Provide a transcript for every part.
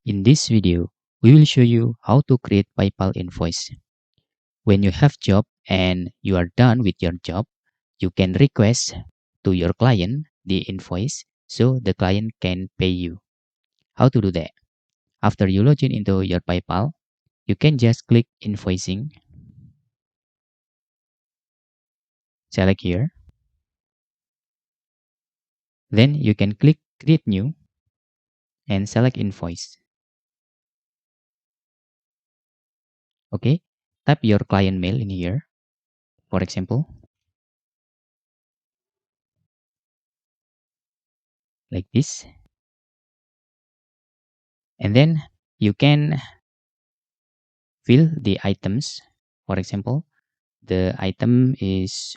In this video, we will show you how to create PayPal invoice. When you have job and you are done with your job, you can request to your client the invoice so the client can pay you. How to do that? After you log in into your PayPal, you can just click invoicing, select here. Then you can click create new and select invoice. Okay, type your client mail in here, for example, like this. And then you can fill the items. For example, the item is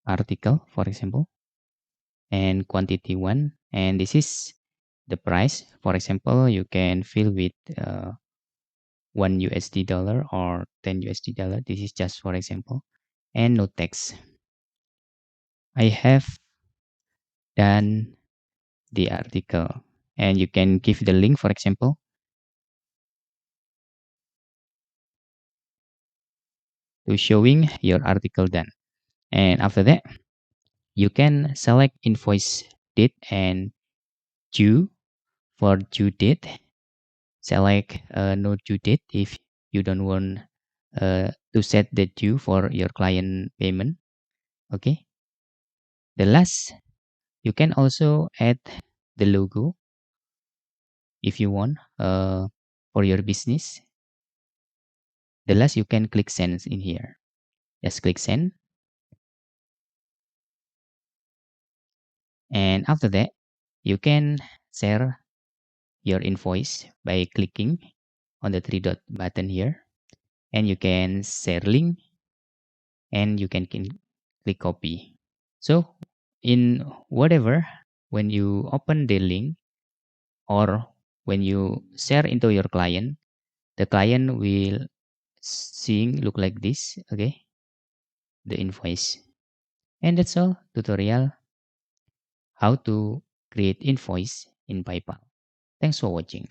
article, for example, and quantity one, and this is the price. For example, you can fill with 1 USD dollar or 10 USD dollar. This is just for example, and no text. I have done the article, and you can give the link, for example, to showing your article done. And after that, you can select invoice date and due. For due date, select no due date if you don't want to set the due for your client payment. Okay, the last, you can also add the logo if you want for your business. The last, you can click send in here. Just click send, and after that, you can share your invoice by clicking on the three dot button here, and you can share link, and you can click copy. So in whatever, when you open the link or when you share into your client, the client will seeing look like this. Okay, the invoice. And that's all tutorial how to create invoice in PayPal. Thanks for watching.